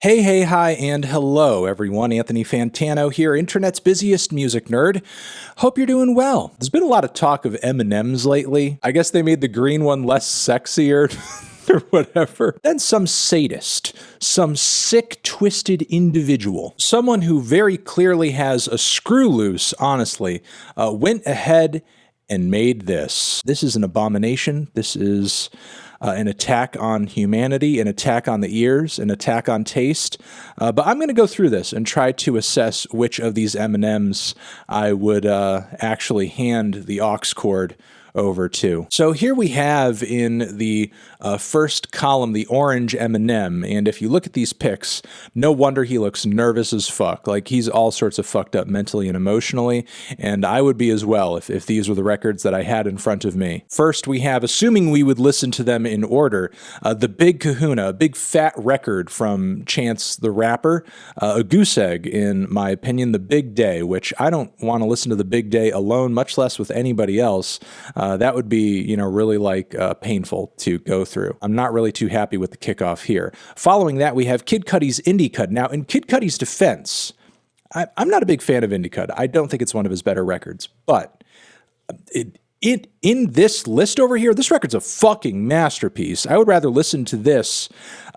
Hey, hey, hi, and hello, everyone. Anthony Fantano here, internet's busiest music nerd. Hope you're doing well. There's been a lot of talk of M&Ms lately. I guess they made the green one less sexier or whatever. Then some sadist, some sick, twisted individual, someone who very clearly has a screw loose, honestly, went ahead and made this. This is an abomination. This is an attack on humanity, an attack on the ears, an attack on taste. But I'm going to go through this and try to assess which of these M&Ms I would actually hand the aux cord over to. So here we have in the first column the orange M&M, and if you look at these pics, no wonder he looks nervous as fuck. Like, he's all sorts of fucked up mentally and emotionally, and I would be as well if these were the records that I had in front of me. First we have, assuming we would listen to them in order, the Big Kahuna, a big fat record from Chance the Rapper, a goose egg in my opinion, The Big Day, which I don't want to listen to The Big Day alone, much less with anybody else. That would be, really like painful to go through. I'm not really too happy with the kickoff here. Following that, we have Kid Cudi's Indie Cut. Now, in Kid Cudi's defense, I'm not a big fan of Indie Cut. I don't think it's one of his better records, but in this list over here, this record's a fucking masterpiece. I would rather listen to this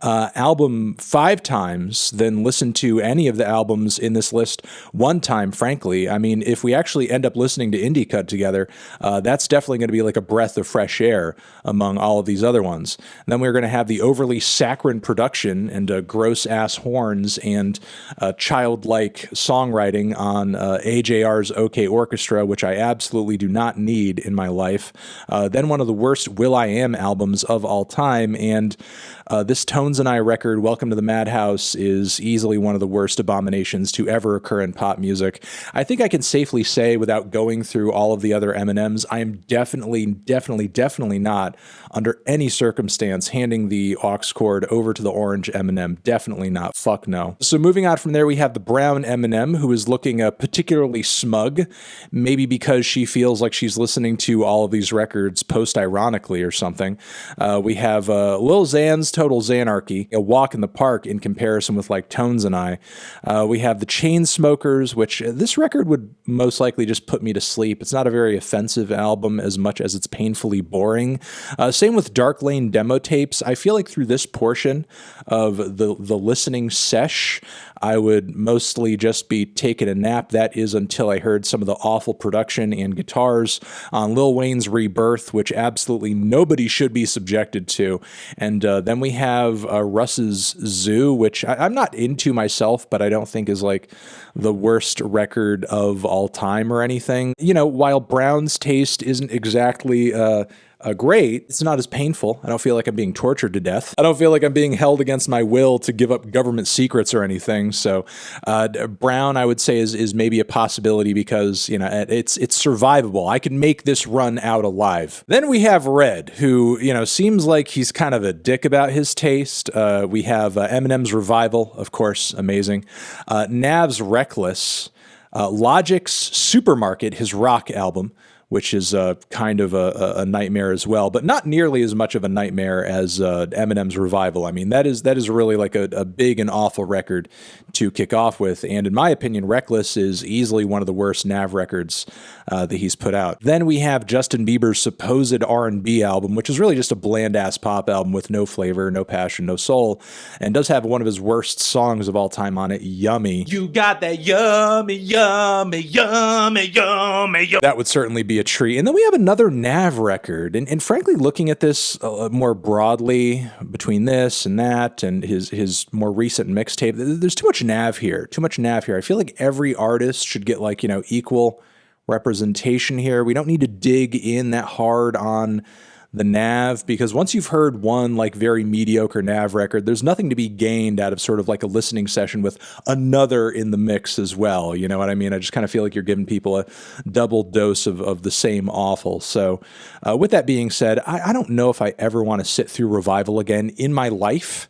album 5 times than listen to any of the albums in this list one time, frankly. I mean, if we actually end up listening to Indie Cut together, that's definitely going to be like a breath of fresh air among all of these other ones. And then we're going to have the overly saccharine production and gross-ass horns and childlike songwriting on AJR's OK Orchestra, which I absolutely do not need in my life. Then one of the worst will.i.am albums of all time, and this Tones and I record, Welcome to the Madhouse, is easily one of the worst abominations to ever occur in pop music. I think I can safely say, without going through all of the other M&Ms, I am definitely not, under any circumstance, handing the aux cord over to the orange M&M. Definitely not. Fuck no. So moving on from there, we have the brown M&M, who is looking particularly smug, maybe because she feels like she's listening to all of these records post-ironically or something. We have Lil Xan's Total Xanarchy, a walk in the park in comparison with like Tones and I. We have the Chainsmokers, which this record would most likely just put me to sleep. It's not a very offensive album as much as it's painfully boring. Same with Dark Lane demo tapes. I feel like through this portion of the listening sesh, I would mostly just be taking a nap. That is until I heard some of the awful production and guitars on Lil Wayne's Rebirth, which absolutely nobody should be subjected to. And then we have Russ's Zoo, which I'm not into myself, but I don't think is like the worst record of all time or anything. While Brown's taste isn't exactly great, it's not as painful. I don't feel like I'm being tortured to death. I don't feel like I'm being held against my will to give up government secrets or anything. So Brown, I would say, is maybe a possibility because, it's survivable. I can make this run out alive. Then we have Red, who, seems like he's kind of a dick about his taste. We have Eminem's Revival, of course, amazing. Nav's Reckless. Logic's Supermarket, his rock album, which is kind of a nightmare as well, but not nearly as much of a nightmare as Eminem's Revival. I mean, that is really like a big and awful record to kick off with, and in my opinion, Reckless is easily one of the worst Nav records that he's put out. Then we have Justin Bieber's supposed R&B album, which is really just a bland-ass pop album with no flavor, no passion, no soul, and does have one of his worst songs of all time on it, Yummy. You got that yummy, yummy, yummy, yummy, yummy. That would certainly be a treat. And then we have another Nav record, and frankly, looking at this more broadly, between this and that and his more recent mixtape, there's too much Nav here. I feel like every artist should get like, equal representation here. We don't need to dig in that hard on the Nav, because once you've heard one like very mediocre Nav record, there's nothing to be gained out of sort of like a listening session with another in the mix as well. You know what I mean? I just kind of feel like you're giving people a double dose of the same awful. So with that being said, I don't know if I ever want to sit through Revival again in my life.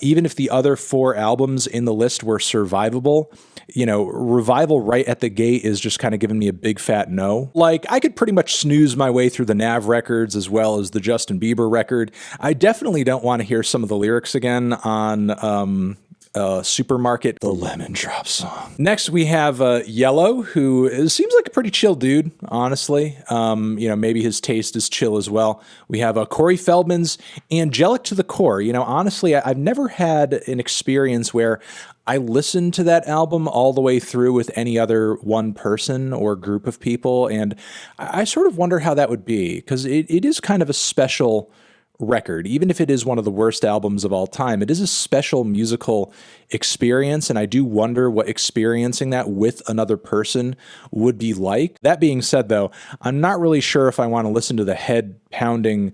Even if the other 4 albums in the list were survivable, Revival right at the gate is just kind of giving me a big fat no. Like, I could pretty much snooze my way through the Nav records as well as the Justin Bieber record. I definitely don't want to hear some of the lyrics again on supermarket, the Lemon Drop song. Next, we have Yellow, who seems like a pretty chill dude, honestly. Maybe his taste is chill as well. We have Corey Feldman's Angelic to the Core. Honestly, I've never had an experience where I listened to that album all the way through with any other one person or group of people, and I sort of wonder how that would be, because it is kind of a special record. Even if it is one of the worst albums of all time, it is a special musical experience, and I do wonder what experiencing that with another person would be like. That being said, though, I'm not really sure if I want to listen to the head-pounding,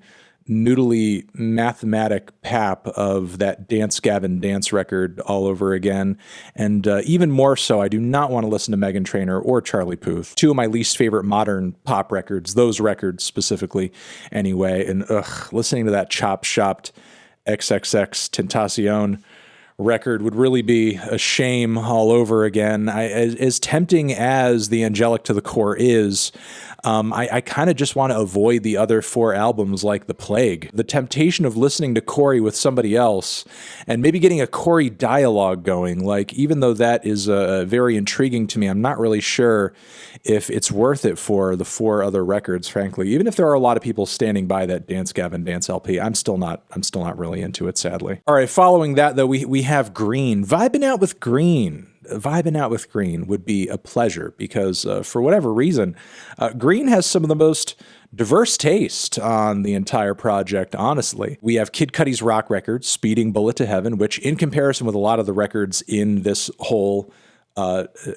noodly mathematic pap of that Dance Gavin Dance record all over again. And even more so, I do not want to listen to Meghan Trainor or Charlie Puth, two of my least favorite modern pop records, those records specifically anyway. And listening to that chop-shopped XXX Tentacion record would really be a shame all over again. As tempting as the Angelic to the Core is, I kind of just want to avoid the other four albums like the plague. The temptation of listening to Corey with somebody else and maybe getting a Corey dialogue going, like, even though that is very intriguing to me, I'm not really sure if it's worth it for the four other records, frankly. Even if there are a lot of people standing by that Dance Gavin Dance LP, I'm still not really into it, sadly. All right, following that, though, we have Green. Vibing out with Green. Vibing out with Green would be a pleasure because for whatever reason, Green has some of the most diverse taste on the entire project, honestly. We have Kid Cudi's rock record, Speeding Bullet to Heaven, which in comparison with a lot of the records in this whole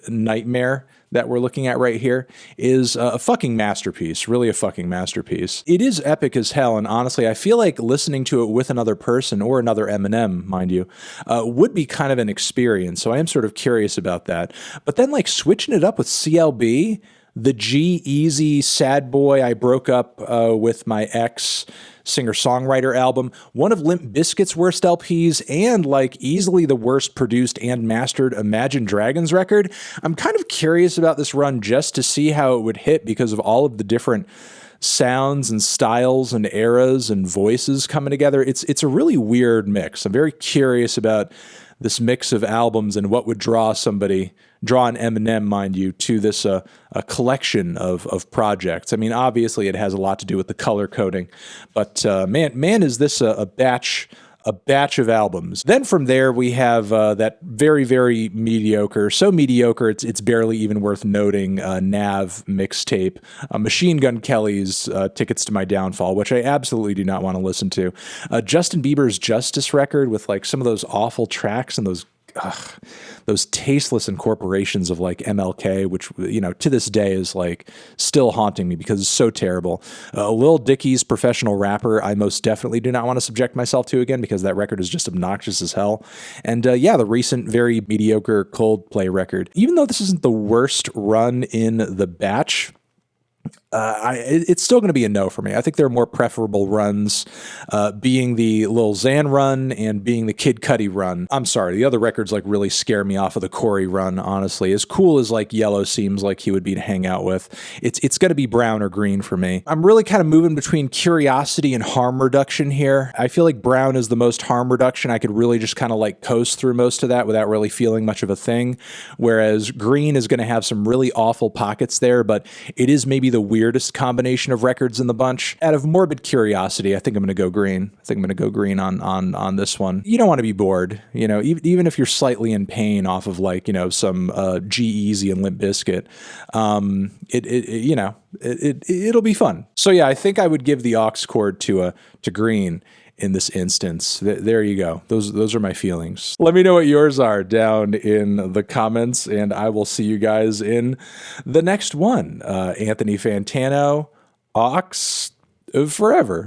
nightmare that we're looking at right here is a fucking masterpiece, really a fucking masterpiece. It is epic as hell, and honestly, I feel like listening to it with another person, or another M&M, mind you, would be kind of an experience, so I am sort of curious about that. But then, like, switching it up with CLB, the G-Eazy Sad Boy I Broke Up With My Ex singer-songwriter album, one of Limp Bizkit's worst LPs, and like easily the worst produced and mastered Imagine Dragons record. I'm kind of curious about this run just to see how it would hit because of all of the different sounds and styles and eras and voices coming together. It's a really weird mix. I'm very curious about this mix of albums and what would draw an M&M, mind you, to this a collection of projects. I mean, obviously it has a lot to do with the color coding, but man, is this a batch of albums. Then from there we have that very, very mediocre, so mediocre it's barely even worth noting, Nav Mixtape, Machine Gun Kelly's Tickets to My Downfall, which I absolutely do not want to listen to. Justin Bieber's Justice record with like some of those awful tracks and those tasteless incorporations of like MLK, which, to this day is like still haunting me because it's so terrible. Lil Dicky's Professional Rapper, I most definitely do not want to subject myself to again because that record is just obnoxious as hell. And the recent very mediocre Coldplay record. Even though this isn't the worst run in the batch, it's still going to be a no for me. I think there are more preferable runs, being the Lil Xan run and being the Kid Cudi run. I'm sorry, the other records like really scare me off of the Corey run, honestly. As cool as like Yellow seems like he would be to hang out with, it's going to be Brown or Green for me. I'm really kind of moving between Curiosity and Harm Reduction here. I feel like Brown is the most harm reduction. I could really just kind of like coast through most of that without really feeling much of a thing, whereas Green is going to have some really awful pockets there, but it is maybe the weirdest combination of records in the bunch. Out of morbid curiosity, I think I'm going to go Green. I think I'm going to go Green on this one. You don't want to be bored, even if you're slightly in pain off of like, some G-Eazy and Limp Bizkit. It'll be fun. So yeah, I think I would give the aux chord to Green in this instance. There you go. Those are my feelings. Let me know what yours are down in the comments, and I will see you guys in the next one. Anthony Fantano, aux forever.